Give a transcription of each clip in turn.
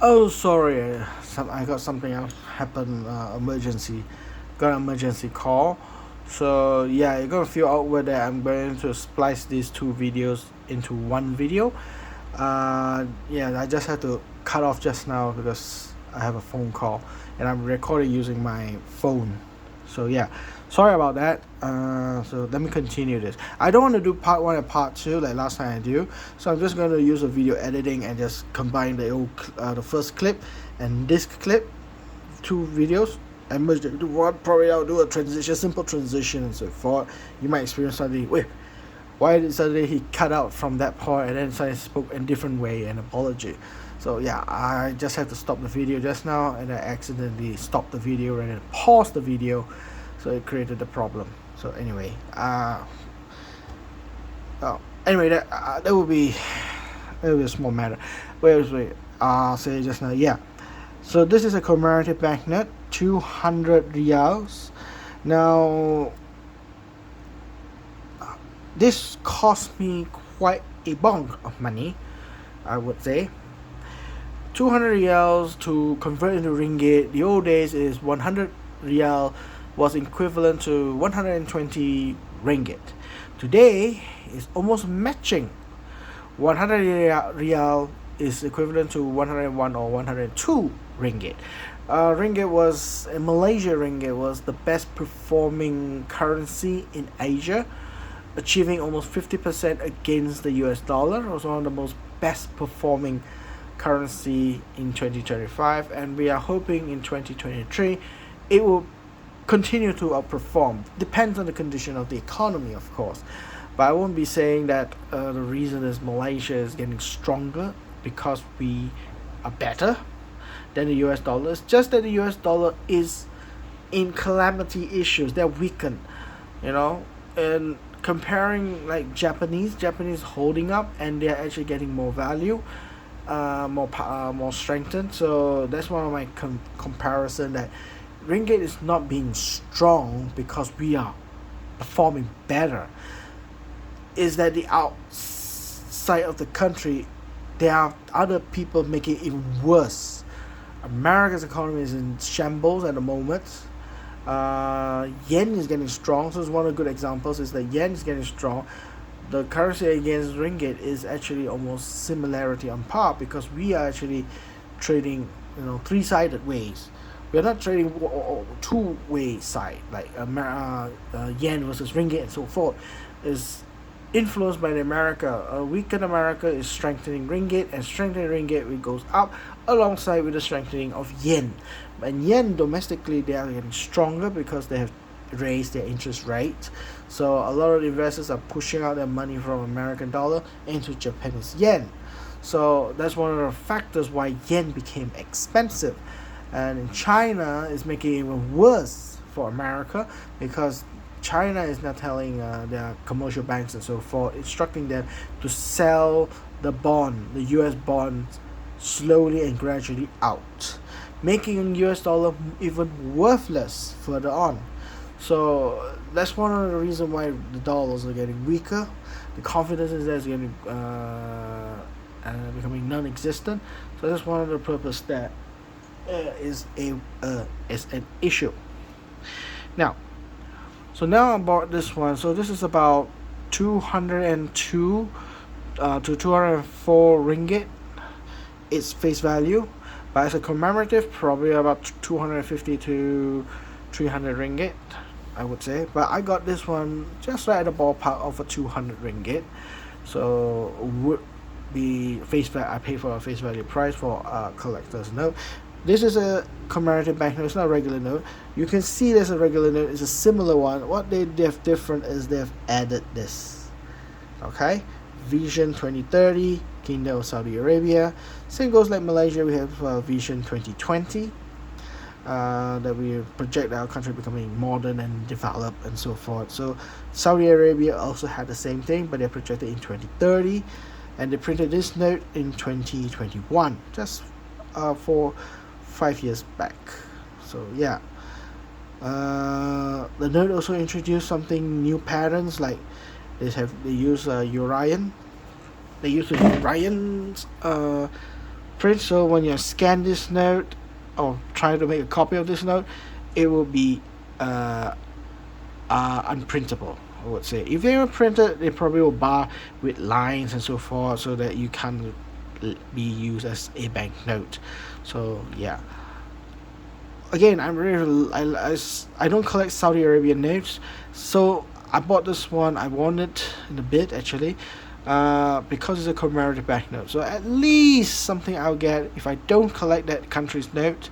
Oh, sorry. I got something else happen. Emergency. Got an emergency call. So yeah, you're gonna feel awkward that I'm going to splice these two videos into one video. Yeah, I just had to cut off just now because I have a phone call and I'm recording using my phone. So yeah, sorry about that. So let me continue this. I don't want to do part one and part two like last time I do. So I'm just going to use a video editing and just combine the first clip and this clip, two videos, and merge them into one. Probably I'll do a transition, simple transition and so forth. You might experience suddenly, wait, why did suddenly he cut out from that part and then suddenly spoke in a different way and apology. So yeah, I just had to stop the video just now and I accidentally stopped the video and then paused the video, so it created a problem. So anyway, that will be a small matter. Wait, say just now, yeah. So this is a commemorative banknote, 200 riyals. Now this cost me quite a bunk of money, I would say. 200 riyals to convert into ringgit. The old days is 100 riyal was equivalent to 120 ringgit. Today is almost matching. 100 riyal is equivalent to 101 or 102 ringgit. Malaysia ringgit was the best performing currency in Asia, achieving almost 50% against the US dollar. It was one of the most best performing currency in 2025, and we are hoping in 2023 it will continue to outperform. Depends on the condition of the economy, of course, but I won't be saying that the reason is Malaysia is getting stronger because we are better than the US dollar. It's just that the US dollar is in calamity issues. They're weakened, and comparing like Japanese holding up and they're actually getting more value, more strengthened. So that's one of my comparison, that ringgit is not being strong because we are performing better. Is that the outside of the country, there are other people making it even worse. America's economy is in shambles at the moment. Yen is getting strong. So it's one of the good examples is that yen is getting strong. The currency against ringgit is actually almost similarity on par because we are actually trading, three-sided ways. We are not trading two-way side like yen versus ringgit and so forth. Is influenced by the America. A weakened America is strengthening ringgit, and strengthening ringgit it goes up alongside with the strengthening of yen. And yen domestically they are getting stronger because they have raised their interest rate. So a lot of investors are pushing out their money from American dollar into Japanese yen. So that's one of the factors why yen became expensive. And in China is making it even worse for America because China is now telling their commercial banks and so forth, instructing them to sell the US bonds, slowly and gradually out, making US dollar even worthless further on. So that's one of the reasons why the dollars are getting weaker. The confidence is getting becoming non-existent. So that's one of the purpose that is an issue. Now about this one. So this is about 202 to 204 ringgit. Its face value, but as a commemorative, probably about 250 to 300 ringgit, I would say. But I got this one just right at the ballpark of a 200 ringgit. So would be I pay for a face value price for a collector's note. This is a commemorative banknote. It's not a regular note. You can see there's a regular note. It's a similar one. What they have different is they've added this. Okay, Vision 2030, Kingdom of Saudi Arabia. Same goes like Malaysia. We have Vision 2020. That we project our country becoming modern and developed and so forth. So Saudi Arabia also had the same thing, but they projected in 2030, and they printed this note in 2021, just for 5 years back. So yeah, the note also introduced something new patterns, like they use Orion. They use Orion's print. So when you scan this note or try to make a copy of this note, it will be unprintable, I would say. If they were printed, they probably will bar with lines and so forth, so that you can't be used as a banknote. So yeah. Again, I don't collect Saudi Arabian notes, so I bought this one. I won it in a bit actually, because it's a commemorative banknote. So at least something I'll get if I don't collect that country's note,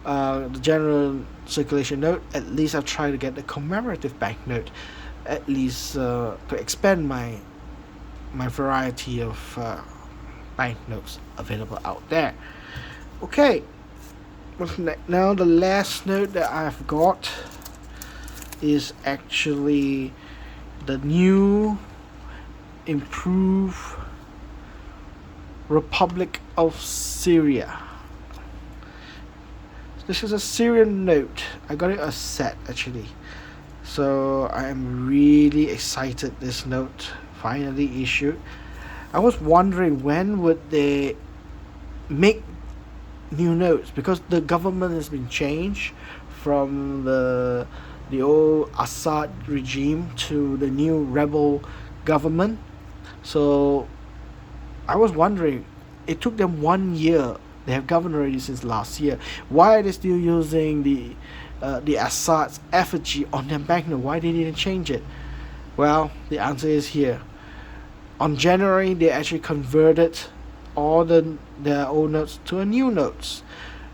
the general circulation note. At least I'll try to get the commemorative banknote, at least to expand my variety of banknotes available out there. Okay. Now the last note that I've got is actually the new improved Republic of Syria. This is a Syrian note. I got it a set actually. So I am really excited this note finally issued. I was wondering when would they make new notes, because the government has been changed from the old Assad regime to the new rebel government. So I was wondering, it took them 1 year. They have governed already since last year. Why are they still using the Assad's effigy on their banknote? Why they didn't change it? Well, the answer is here. On January, they actually converted all their old notes to a new notes,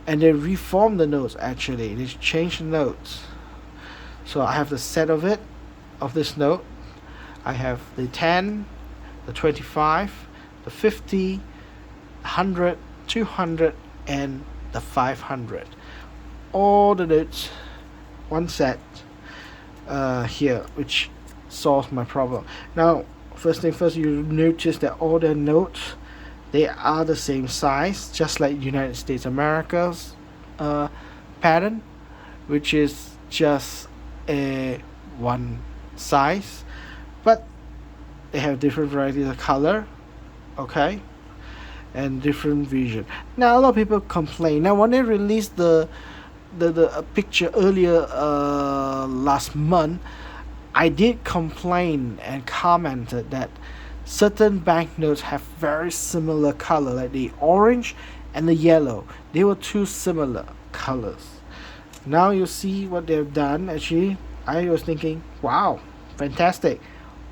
and they reformed the notes. Actually, they changed the notes. So I have the set of this note. I have the 10, the 25, the 50, 100, 200, and the 500. All the notes, one set here, which solves my problem. Now, first thing first, you notice that all the notes, they are the same size, just like United States America's pattern, which is just a one size, but they have different varieties of color, okay, and different vision. Now a lot of people complain. Now when they released the picture earlier last month, I did complain and commented that certain banknotes have very similar color, like the orange and the yellow. They were two similar colors. Now you see what they've done. Actually, I was thinking, wow, fantastic.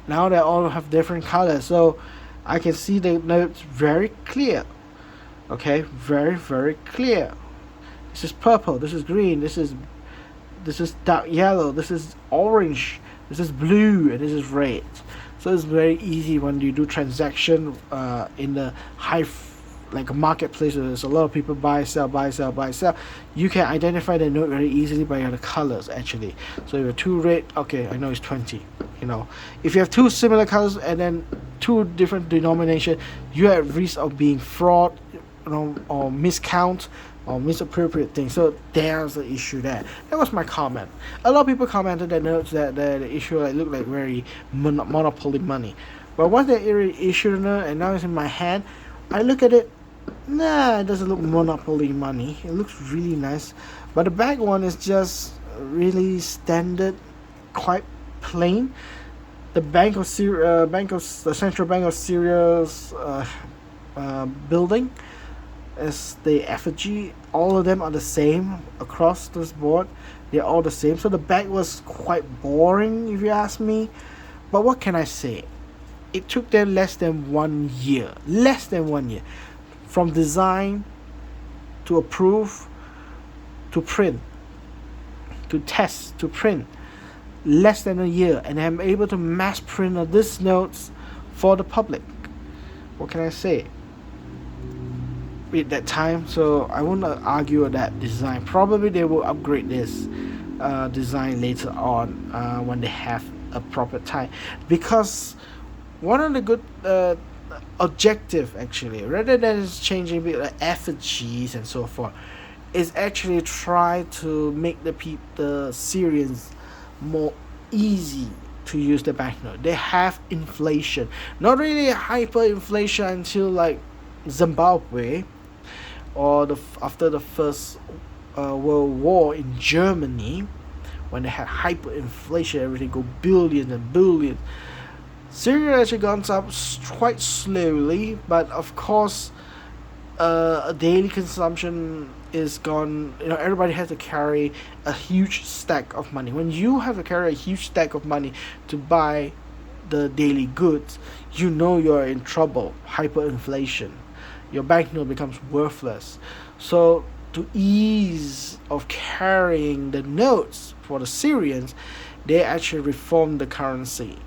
Now they all have different colors, so I can see the notes very clear. Okay, very very clear. This is purple, this is green, this is dark yellow, this is orange, this is blue, and this is red. So it's very easy when you do transaction in the like a marketplace. There's a lot of people buy, sell, buy, sell, buy, sell. You can identify the note very easily by the colors actually. So if you have two red, okay, I know it's 20. You know, if you have two similar colors and then two different denomination, you're at risk of being fraud, you know, or miscount or misappropriate things. So there's the issue there. That was my comment. A lot of people commented that notes that the issue looked like very monopoly money. But once they issued a note and now it's in my hand, I look at it. Nah, it doesn't look monopoly money. It looks really nice, but the back one is just really standard, quite plain. The the Central Bank of Syria's building is the effigy. All of them are the same across this board. They're all the same. So the back was quite boring, if you ask me. But what can I say? It took them less than 1 year. Less than 1 year. From design to approve to print to test to print. Less than a year. And I'm able to mass print these notes for the public. What can I say? At that time, so I won't argue with that design. Probably they will upgrade this design later on when they have a proper time, because one of the good objective actually, rather than just changing the effigies and so forth, is actually try to make the Syrians more easy to use the banknote. They have inflation, not really hyperinflation until like Zimbabwe, or after the First World War in Germany, when they had hyperinflation, everything go billions and billions. Syria actually gone up quite slowly, but of course, a daily consumption is gone. Everybody has to carry a huge stack of money. When you have to carry a huge stack of money to buy the daily goods, you're in trouble. Hyperinflation, your banknote becomes worthless. So to ease of carrying the notes for the Syrians, they actually reformed the currency.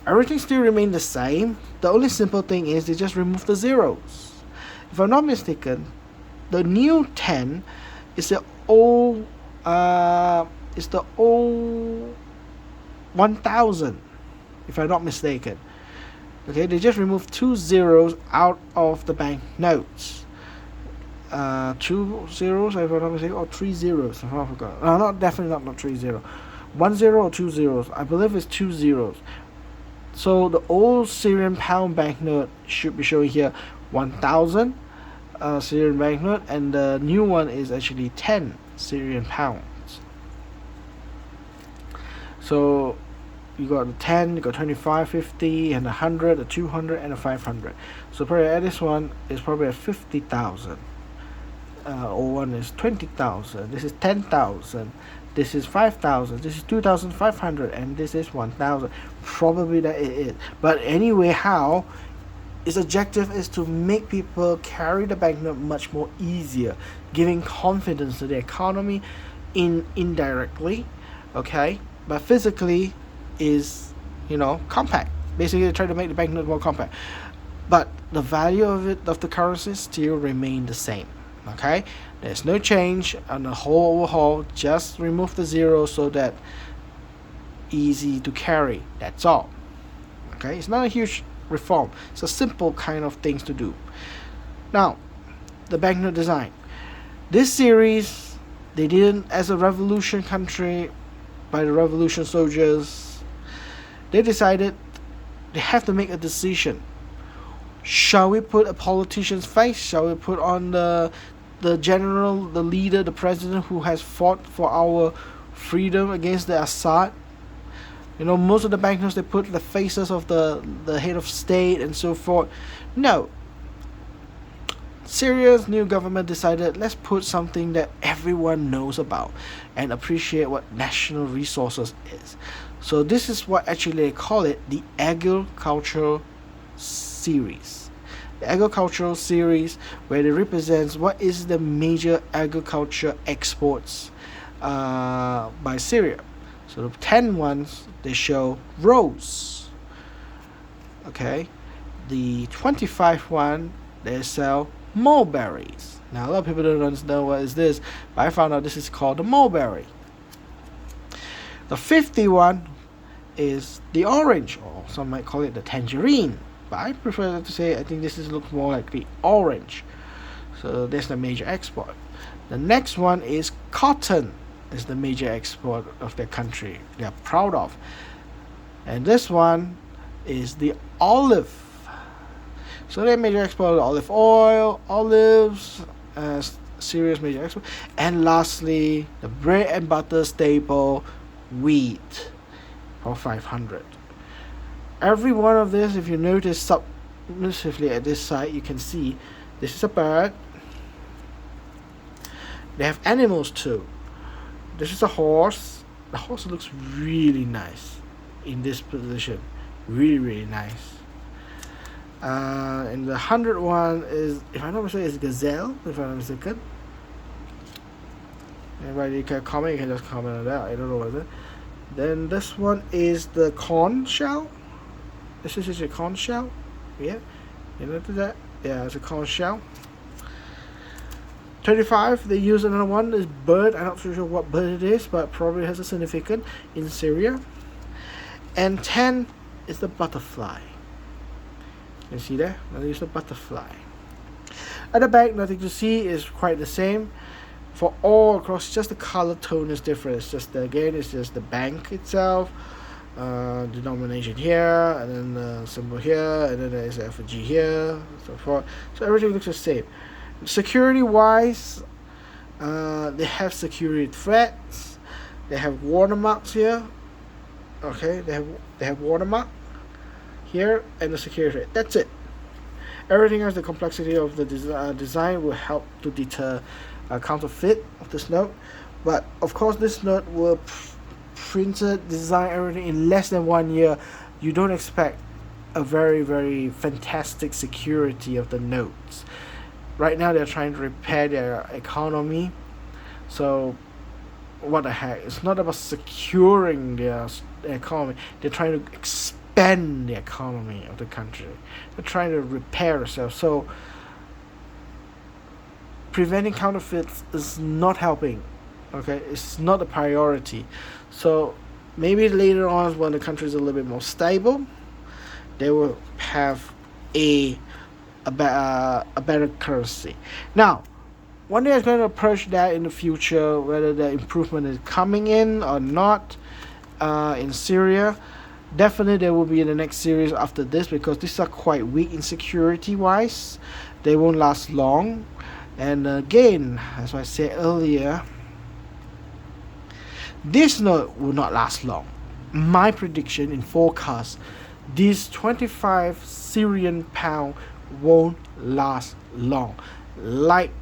Everything still remained the same. The only simple thing is they just removed the zeros. If I'm not mistaken, the new 10 is the old 1000. If I'm not mistaken. Okay, they just removed 2 zeros out of the banknotes. 2 zeros, if I'm not mistaken, or 3 zeros. If I forgot. No, definitely not 3 zeros. 1 0 or 2 zeros. I believe it's 2 zeros. So the old Syrian pound banknote should be showing here 1,000 Syrian banknote, and the new one is actually 10 Syrian pounds. So you got the 10, you got 25, 50, and 100, a 200, and a 500. So probably this one is probably a 50,000. Or one is 20,000. This is 10,000. This is 5,000. This is 2,500, and this is 1,000. Probably that it is. But anyway, how its objective is to make people carry the banknote much more easier, giving confidence to the economy indirectly, okay? But physically is compact. Basically, they try to make the banknote more compact. But the value of the currency still remain the same. Okay, there's no change on the whole overhaul. Just remove the zero so that easy to carry. That's all. Okay, it's not a huge reform. It's a simple kind of things to do. Now, the banknote design. This series, they didn't, as a revolution country, by the revolution soldiers, they decided they have to make a decision. Shall we put a politician's face? Shall we put on the general, the leader, the president who has fought for our freedom against the Assad? Most of the banknotes, they put the faces of the head of state and so forth. No. Syria's new government decided, let's put something that everyone knows about and appreciate what national resources is. So this is what actually they call it, the agricultural series. The agricultural series, where it represents what is the major agriculture exports by Syria. So the 10 ones, they show rose. Okay. The 25 one, they sell mulberries. Now a lot of people don't understand what is this, but I found out this is called the mulberry. The 51 is the orange, or some might call it the tangerine. But I prefer to say, I think this looks more like the orange. So that's the major export. The next one is cotton. Is the major export of their country. They are proud of. And this one is the olive. So their major export, olive oil, olives, serious major export. And lastly, the bread and butter staple, wheat, for 500. Every one of this, if you notice submissively at this side, you can see this is a bird. They have animals too. This is a horse. The horse looks really nice in this position. Really, really nice. And the 100 one is, if I'm not mistaken, is gazelle, if I'm not mistaken. Anybody can comment, you can just comment on that. I don't know what it is. Then this one is the corn shell. This is a corn shell. Yeah. You know that? Yeah, it's a corn shell. 25, they use another one, is bird. I'm not sure what bird it is, but probably has a significance in Syria. And 10 is the butterfly. You see there? They use the butterfly. At the back, nothing to see, is quite the same. For all across, just the color tone is different. It's just it's just the bank itself, denomination here, and then the symbol here, and then there's effigy here, and so forth. So everything looks the same. Security wise, they have security threats. They have watermarks here. Okay, they have watermark here and the security threat. That's it. Everything else, the complexity of the design will help to deter counterfeit of this note. But of course, this note will printed, design, everything in less than 1 year. You don't expect a very, very fantastic security of the notes. Right now, they're trying to repair their economy. So, what the heck? It's not about securing their economy. They're trying to expand the economy of the country. They're trying to repair themselves. So, preventing counterfeits is not helping. Okay, it's not a priority. So, maybe later on, when the country is a little bit more stable, they will have a better currency. Now, one day I'm going to approach that in the future, whether the improvement is coming in or not in Syria. Definitely there will be in the next series after this, because these are quite weak in security wise. They won't last long. And again, as I said earlier, this note will not last long. My prediction in forecast, this 25 Syrian pound won't last long, like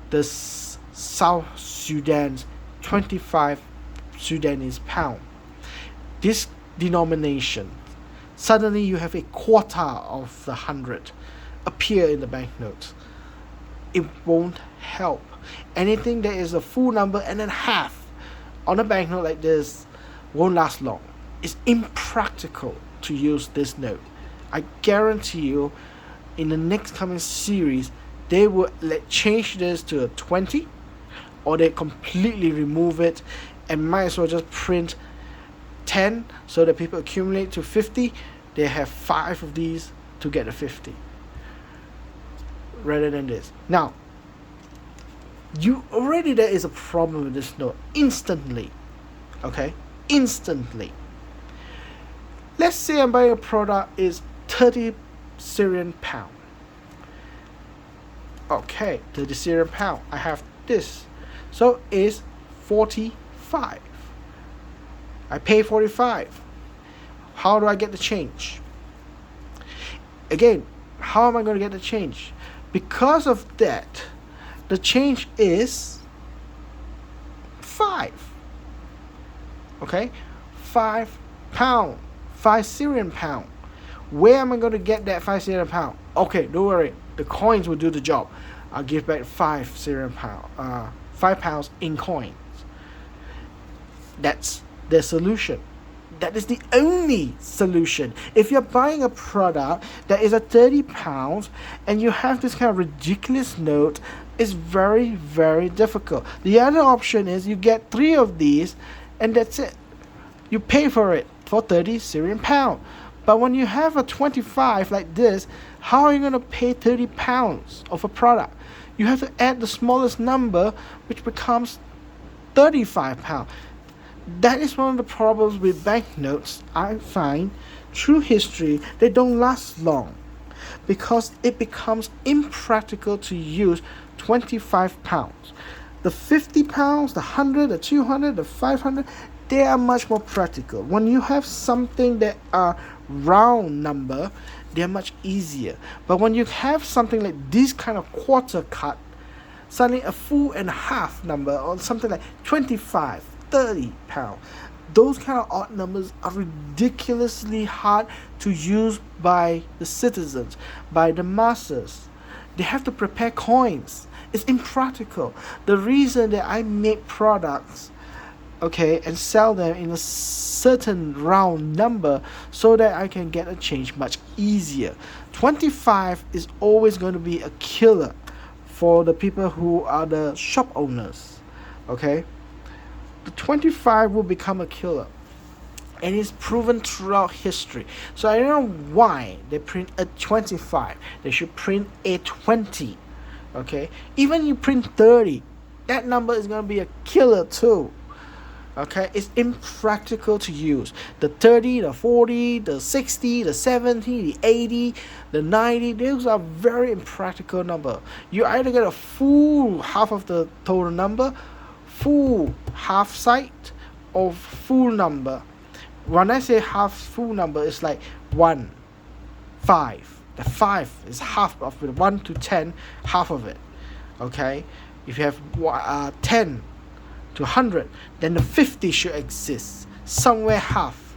the South Sudan's 25 Sudanese pound. This denomination, suddenly you have a quarter of the 100 appear in the banknotes. It won't help. Anything that is a full number and then half on a banknote like this won't last long. It's impractical to use this note. I guarantee you, in the next coming series, they will change this to a 20, or they completely remove it and might as well just print 10 so that people accumulate to 50. They have 5 of these to get a 50 rather than this. Now, there is a problem with this note instantly. Okay, instantly. Let's say I'm buying a product is 30 Syrian pound. Okay, 30 Syrian pound. I have this, so it's 45. I pay 45. How do I get the change? Again, how am I going to get the change? Because of that, the change is 5. Okay, 5 pound, 5 Syrian pound. Where am I going to get that 5 Syrian pound? Okay, don't worry. The coins will do the job. I'll give back 5 Syrian pound, 5 pounds in coins. That's the solution. That is the only solution. If you're buying a product that is at 30 pounds and you have this kind of ridiculous note, it's very, very difficult. The other option is you get 3 of these and that's it. You pay for it for 30 Syrian pound. But when you have a 25 like this, how are you going to pay 30 pounds of a product? You have to add the smallest number, which becomes 35 pounds. That is one of the problems with banknotes. I find through history they don't last long because it becomes impractical to use 25 pounds. The 50 pounds, the 100, the 200, the 500, they are much more practical. When you have something that are round number, they're much easier. But when you have something like this kind of quarter cut, suddenly a full and a half number or something like 25, 30 pounds, those kind of odd numbers are ridiculously hard to use by the citizens, by the masses. They have to prepare coins. It's impractical. The reason that I make products, okay, and sell them in a certain round number so that I can get a change much easier. 25 is always going to be a killer for the people who are the shop owners, okay? The 25 will become a killer, and it's proven throughout history. So I don't know why they print a 25. They should print a 20, okay? Even you print 30, that number is going to be a killer too. Okay, it's impractical to use. The 30, the 40, the 60, the 70, the 80, the 90, those are very impractical number. You either get a full half of the total number, full half side, or full number. When I say half full number, it's like 1, 5. The 5 is half of it. 1 to 10, half of it. Okay, if you have 10 to 100, then the 50 should exist somewhere half.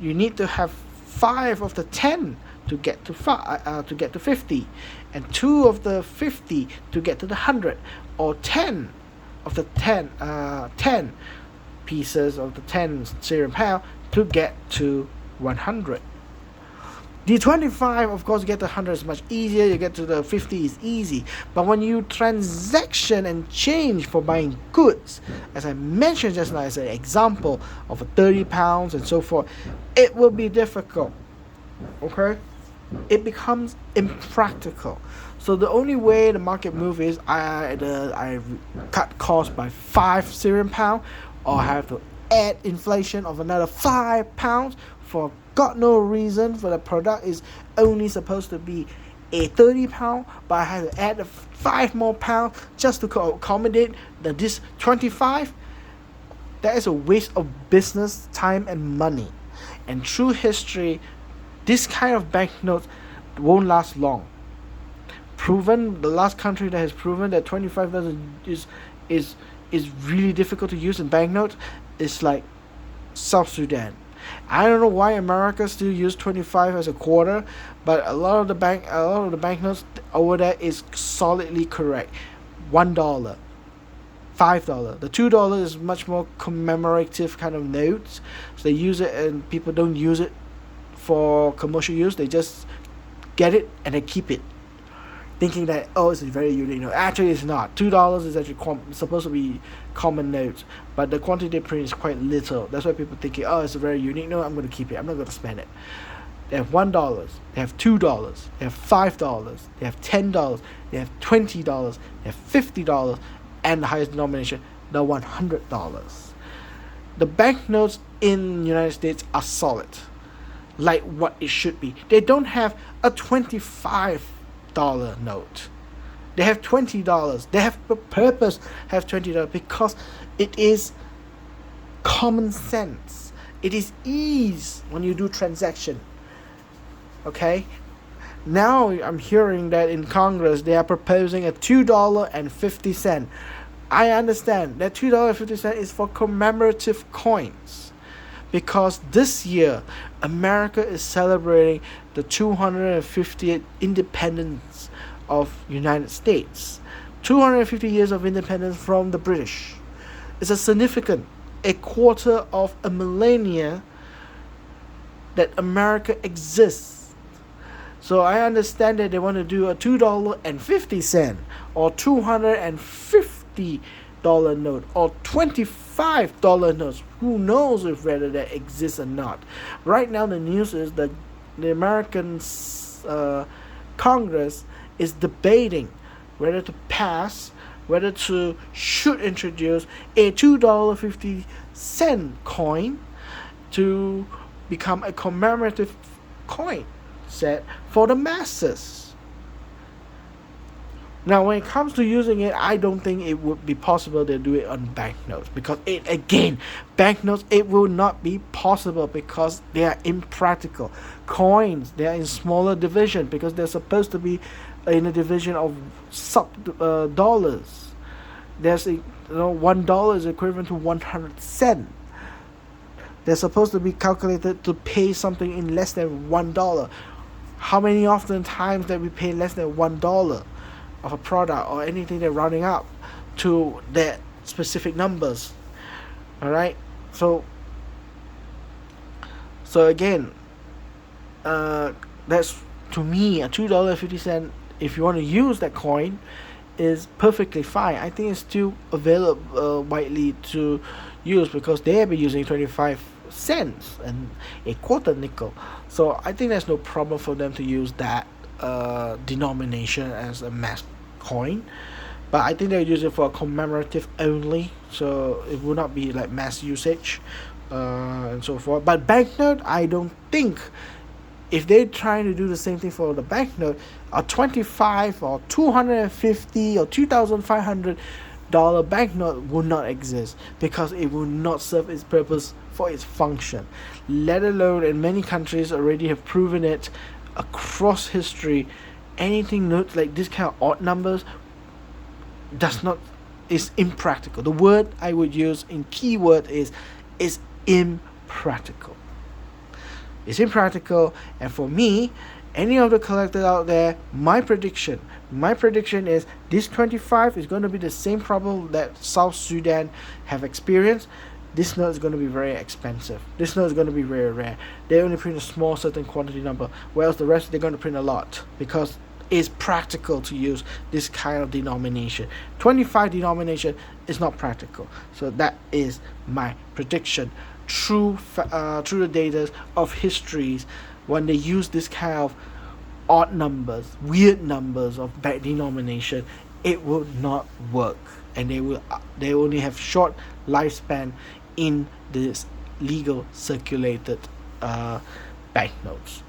You need to have 5 of the 10 to get to 50, and 2 of the 50 to get to the 100, or 10 of the 10 pieces of the 10 cereal pound to get to 100. The 25, of course, get to 100 is much easier. You get to the 50 is easy. But when you transaction and change for buying goods, as I mentioned just now as an example of a 30 pounds and so forth, it will be difficult. Okay? It becomes impractical. So the only way the market move is I cut cost by 5 cereal pound, or I have to add inflation of another 5 pounds for got no reason, for the product is only supposed to be a 30 pound, but I have to add 5 more pounds just to accommodate this 25. That is a waste of business time and money. And through history, this kind of banknotes won't last long. Proven, the last country that has proven that 25 is really difficult to use in banknotes is like South Sudan. I don't know why America still use 25 as a quarter, but a lot of the banknotes over there is solidly correct. $1, $5. The $2 is much more commemorative kind of notes. So they use it, and people don't use it for commercial use. They just get it and they keep it, thinking that, oh, it's a very unique note. Actually, it's not. $2 is actually supposed to be common notes, but the quantity print is quite little. That's why people think, oh, it's a very unique note, I'm going to keep it, I'm not going to spend it. They have $1, they have $2, they have $5, they have $10, they have $20, they have $50, and the highest denomination, the $100. The banknotes in the United States are solid, like what it should be. They don't have a $25 note. They have $20. They have purpose have $20 because it is common sense. It is ease when you do transaction. Okay? Now I'm hearing that in Congress they are proposing a $2.50. I understand that $2.50 is for commemorative coins, because this year America is celebrating the 250th independence of United States. 250 years of independence from the British. It's a quarter of a millennia that America exists. So I understand that they want to do a $2.50 or $250 note or $25 notes. Who knows if whether that exists or not. Right now the news is that the American Congress is debating whether to pass, whether to should introduce a $2.50 coin to become a commemorative coin set for the masses. Now, when it comes to using it, I don't think it would be possible to do it on banknotes, because banknotes, it will not be possible because they are impractical. Coins, they are in smaller division because they're supposed to be in a division of dollars. There's $1 is equivalent to 100 cents. They're supposed to be calculated to pay something in less than $1. How many often times that we pay less than $1 of a product or anything they're rounding up to that specific numbers? All right, so again, that's, to me, a $2.50, if you want to use that coin, is perfectly fine. I think it's still available widely to use because they have been using 25 cents and a quarter nickel. So I think there's no problem for them to use that denomination as a mass coin. but I think they'll use it for commemorative only, so it will not be like mass usage, and so forth. But banknote, I don't think, if they're trying to do the same thing for the banknote, a 25 or 250 or $2,500 banknote will not exist, because it will not serve its purpose for its function. Let alone, in many countries already have proven it across history, anything notes like this kind of odd numbers does not is impractical. The word I would use in keyword is impractical. It's impractical, and for me, any of the collectors out there, my prediction is this 25 is going to be the same problem that South Sudan have experienced. This note is going to be very expensive. This note is going to be very rare. They only print a small certain quantity number, whereas the rest they're going to print a lot, because it's practical to use this kind of denomination. 25 denomination is not practical. So that is my prediction. Through the data of histories, when they use this kind of odd numbers, weird numbers of bad denomination, it will not work, and they only have short lifespan in this legal circulated banknotes.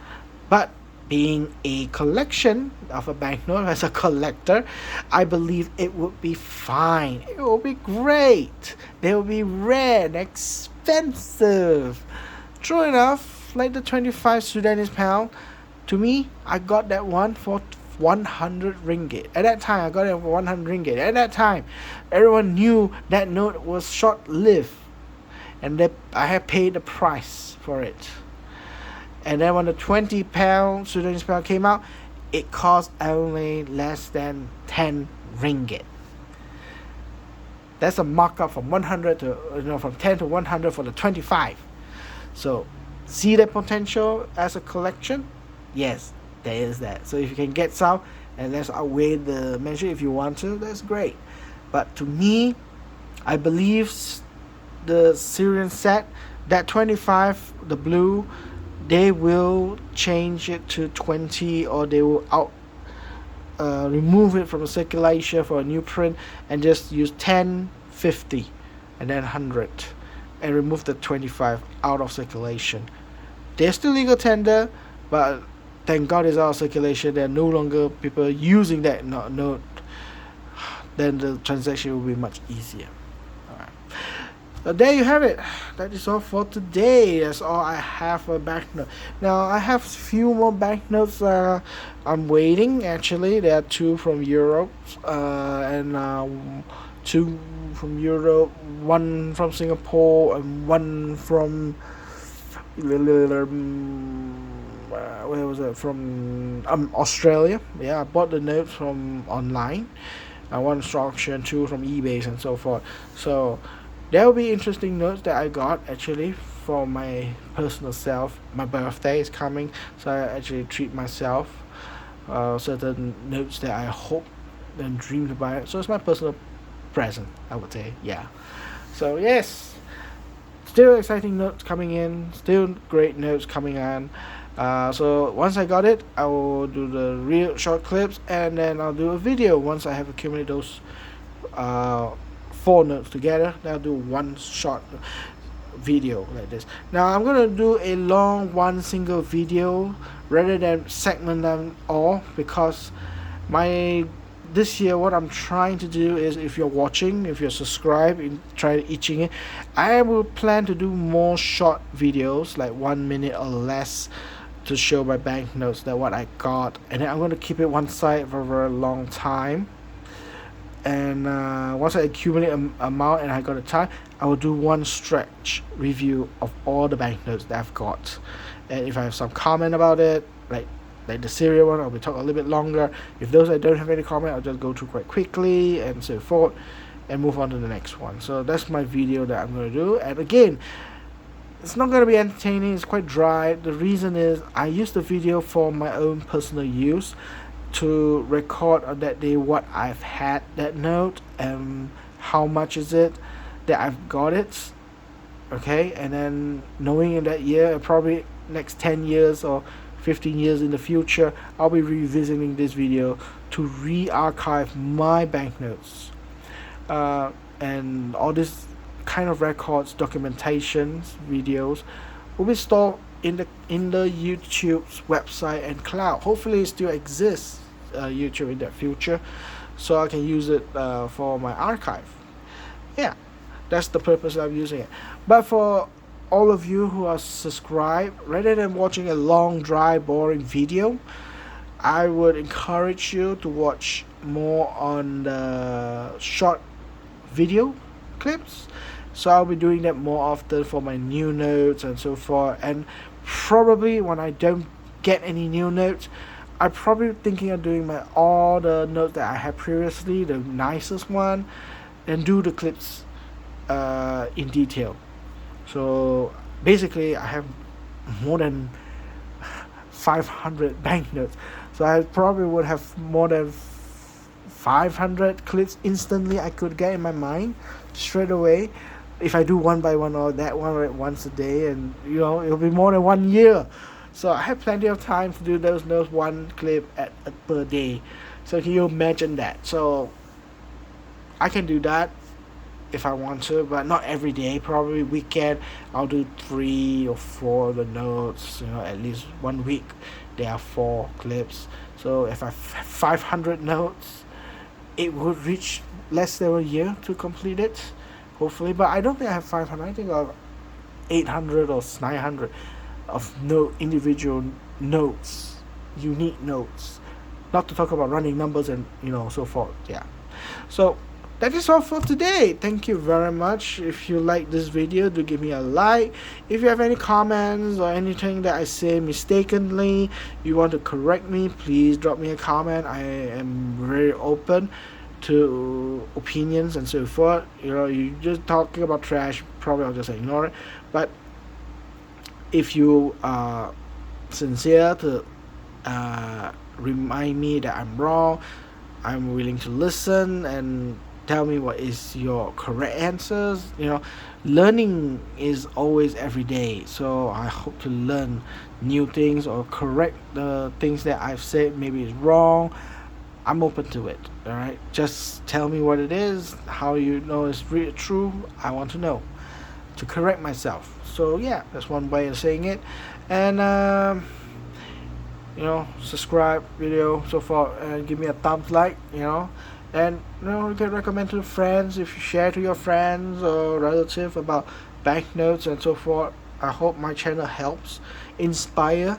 But being a collection of a banknote, as a collector, I believe it would be fine. It will be great. They will be rare and expensive. True enough, like the 25 Sudanese pound, to me, I got that one for 100 ringgit. At that time, I got it for 100 ringgit. At that time, everyone knew that note was short-lived, and that I had paid the price for it. And then when the 20 pound Sudanese pound came out, it cost only less than 10 ringgit. That's a markup from 100 to, from 10 to 100 for the 25. So, see the potential as a collection? Yes, there is that. So if you can get some, and let's outweigh the measure if you want to, that's great. But to me, I believe the Syrian set, that 25, the blue, they will change it to 20, or they will remove it from circulation for a new print and just use 10, 50, and then 100, and remove the 25 out of circulation. They're still legal tender, but thank God it's out of circulation. There are no longer people using that note. Then the transaction will be much easier. Alright. So there you have it. That is all for today. That's all I have for banknote. Now I have a few more banknotes. I'm waiting. Actually, there are two from Europe, and two from Europe, one from Singapore, and one from where was it, from Australia. Yeah, I bought the notes from online. One stock auction, two from eBay, and so forth. So there will be interesting notes that I got actually for my personal self. My birthday is coming, so I actually treat myself certain notes that I hope and dream to buy. So it's my personal present, I would say. Yeah. So yes, still exciting notes coming in, still great notes coming on. So once I got it, I will do the real short clips, and then I'll do a video once I have accumulated those 4 notes together. Then I'll do one short video like this. Now I'm gonna do a long one single video rather than segment them all, because this year what I'm trying to do is, if you're watching, if you're subscribed and try itching it, I will plan to do more short videos, like 1 minute or less, to show my banknotes, that what I got, and then I'm going to keep it one side for a very long time. And once I accumulate amount and I got the time, I will do one stretch review of all the banknotes that I've got. And if I have some comment about it, like the Syria one, I'll be talking a little bit longer. If those I don't have any comment, I'll just go through quite quickly and so forth, and move on to the next one. So that's my video that I'm going to do. And again, it's not going to be entertaining, it's quite dry. The reason is I use the video for my own personal use, to record on that day what I've had that note and how much is it that I've got it. Okay, and then knowing in that year, probably next 10 years or 15 years in the future, I'll be revisiting this video to re-archive my banknotes. And all this kind of records, documentations, videos will be stored in the YouTube's website and cloud. Hopefully, it still exists, YouTube in the future, so I can use it for my archive. Yeah, that's the purpose of using it. But for all of you who are subscribed, rather than watching a long, dry, boring video, I would encourage you to watch more on the short video clips. So I'll be doing that more often for my new notes and so forth. And probably when I don't get any new notes, I'm probably thinking of doing all the notes that I had previously, the nicest one, and do the clips in detail. So basically, I have more than 500 banknotes. So I probably would have more than 500 clips instantly I could get in my mind straight away if I do one by one, or that one right once a day, and it'll be more than 1 year. So I have plenty of time to do those notes, one clip per day. So can you imagine that? So I can do that if I want to, but not every day. Probably weekend I'll do 3 or 4 of the notes. At least 1 week there are 4 clips. So if I have 500 notes, it would reach less than a year to complete it, hopefully. But I don't think I have 500. I think I have 800 or 900 of individual notes, unique notes, not to talk about running numbers and so forth. Yeah, so that is all for today. Thank you very much. If you like this video, do give me a like. If you have any comments or anything that I say mistakenly, you want to correct me, please drop me a comment. I am very open to opinions and so forth. You just talking about trash, probably I'll just ignore it. But if you are sincere to remind me that I'm wrong, I'm willing to listen and tell me what is your correct answers. Learning is always every day, so I hope to learn new things or correct the things that I've said maybe is wrong. I'm open to it. All right, just tell me what it is, how you know it's really true. I want to know to correct myself. So yeah, that's one way of saying it. And subscribe video so far and give me a thumbs like. And you can recommend to friends. If you share to your friends or relative about banknotes and so forth, I hope my channel helps inspire.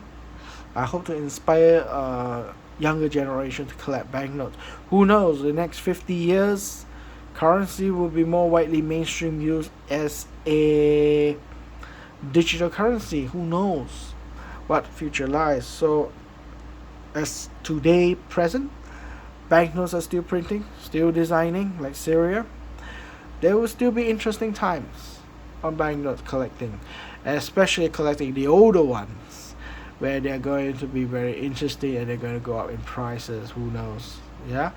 I hope to inspire younger generation to collect banknotes. Who knows, the next 50 years currency will be more widely mainstream used as a digital currency. Who knows what future lies. So as today present, banknotes are still printing, still designing like Syria. There will still be interesting times on banknote collecting, and especially collecting the older ones, where they're going to be very interesting and they're going to go up in prices. Who knows? Yeah.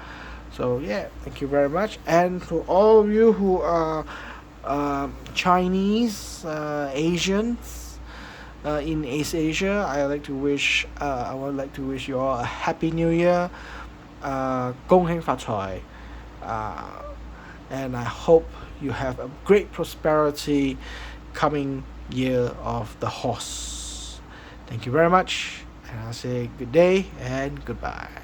So yeah, thank you very much. And to all of you who are Chinese, Asians in East Asia, I would like to wish you all a happy New Year. 恭喜發財, and I hope you have a great prosperity coming year of the horse. Thank you very much, and I'll say good day and goodbye.